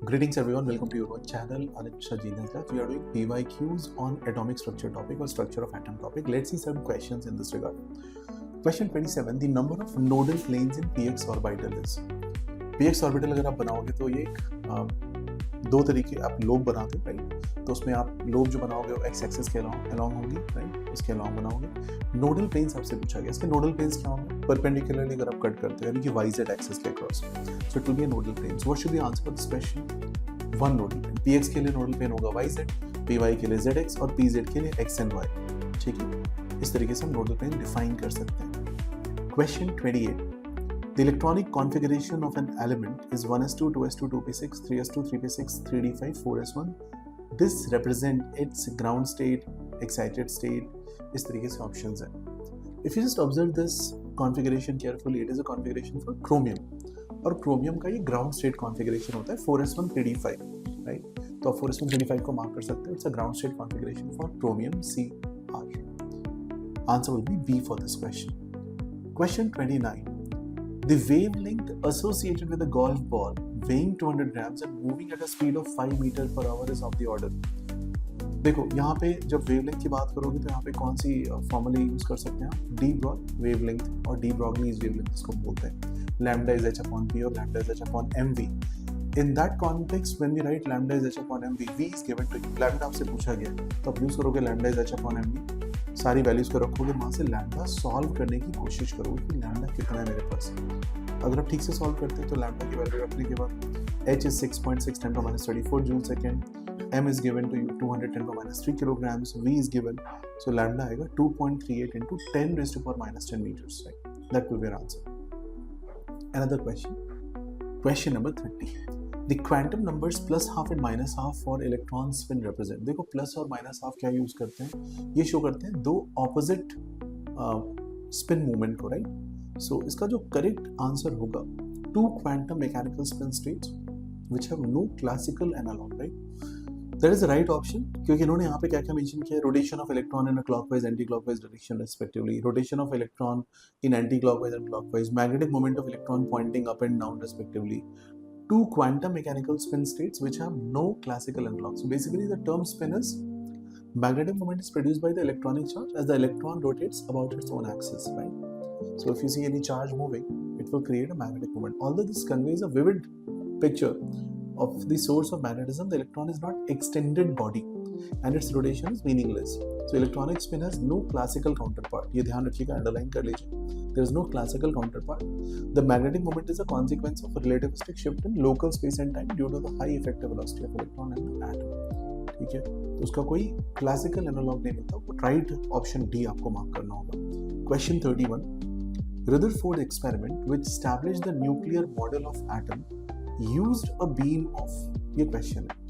Greetings everyone, welcome to your own channel Anit Mishra Genius Labs. We are doing PYQs on atomic structure topic or structure of atom topic. Let's see some questions in this regard. Question 27, the number of nodal planes in px orbital is. px orbital अगर आप बनाओगे तो ये दो तरीके आप lobe बनाते हो, राइट? तो उसमें आप लोब जो बनाओगे वो एक्स एक्सिस के अलॉन्ग होंगी, राइट? उसके अलॉन्ग बनाओगे। नोडल प्लेन्स आपसे पूछा गया, इसके नोडल प्लेन्स क्या होंगे? परपेंडिकुलरली अगर आप कट करते हो यानी कि वाईजेड एक्सिस के across, so it will be nodal planes. What should be answer for this question? One nodal plane. px के लिए नोडल प्लेन होगा yz, py के लिए zx और pz के लिए x and y। ठीक है, इस तरीके से हम नोडल प्लेन डिफाइन कर सकते हैं। Question 28, the electronic configuration of an element is 1s2, 2s2, 2p6, 3s2, 3p6, 3d5, 4s1. This represent its ground state, excited state. इस तरीके से options हैं. If you just observe this configuration carefully, it is a configuration for chromium. और chromium का ये ground state configuration होता है 4s1, 3d5, right? तो आप 4s1, 3d5 को mark कर सकते हो. It's a ground state configuration for chromium Cr. Answer will be B for this question. Question 29. The wavelength associated with a golf ball weighing 200 grams and moving at a speed of 5 meters per hour is of the order. देखो यहाँ पे जब wavelength की बात करोगे तो यहाँ पे कौन सी फॉर्मूला यूज कर सकते हैं आप? डी ब्रॉग वेवलेंथ और डी ब्रॉगलीज वेवलेंथ इसको बोलते हैं। Lambda is h upon p और lambda is h upon mv. In that context, when we write lambda is h upon mv, v is given to you. Lambda आपसे पूछा गया तो आप यूज करोगे lambda is h upon mv, सारी values को रखोगे, वहां से लैम्डा सॉल्व करने की कोशिश करोगे कि लैम्डा कितना है मेरे पास। अगर आप ठीक से सॉल्व करते हैं तो लैम्डा की वैल्यू रखने के बाद h is 6.6 10 to minus 34 joule second, m is given to you 200 10 to minus 3 kilograms, v is given, so lambda आएगा 2.38 into 10 raised to power minus 10 meters, right? That will be our answer. Another question, question number 30. The quantum numbers plus half and minus half for electron spin represent. देखो plus और minus half क्या use करते हैं? ये show करते हैं दो opposite spin movement को, राइट? सो इसका जो करेक्ट आंसर होगा, two quantum mechanical spin states which have no classical analog, right? That is the right option क्योंकि इन्होंने यहाँ पे क्या क्या मेंशन किया है? Rotation of electron in a clockwise anticlockwise direction respectively, rotation of electron in anticlockwise and clockwise, magnetic moment of electron pointing up and down respectively, two quantum mechanical spin states which have no classical analog. So basically the term spin is magnetic moment is produced by the electronic charge as the electron rotates about its own axis, right? So if you see any charge moving, it will create a magnetic moment. Although this conveys a vivid picture of the source of magnetism, the electron is not extended body and its rotation is meaningless. So electronic spin has no classical counterpart. ये ध्यान रखिएगा, underline कर लीजिए. There is no classical counterpart. The magnetic moment is a consequence of a relativistic shift in local space and time due to the high effective velocity of electron in the atom. ठीक है, तो उसका कोई classical analog नहीं मिलता. वो right option D आपको mark करना होगा. Question 31. Rutherford experiment which established the nuclear model of atom used a beam of, ये question है,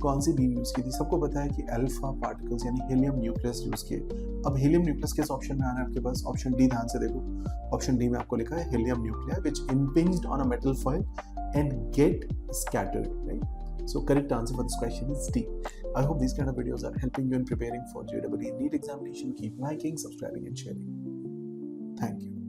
कौन सी बीम यूज की थी? सबको पता है कि अल्फा पार्टिकल्स यानी हीलियम न्यूक्लियस यूज किए। अब हीलियम न्यूक्लियस किस ऑप्शन में आना है आपके पास? ऑप्शन डी, ध्यान से देखो। ऑप्शन डी में आपको लिखा है helium nuclear which impinged on a metal foil and get scattered, right? So correct answer for this question is D. I hope these kind of videos are helping you in preparing for JEE NEET examination. Keep liking, subscribing and sharing. Thank you.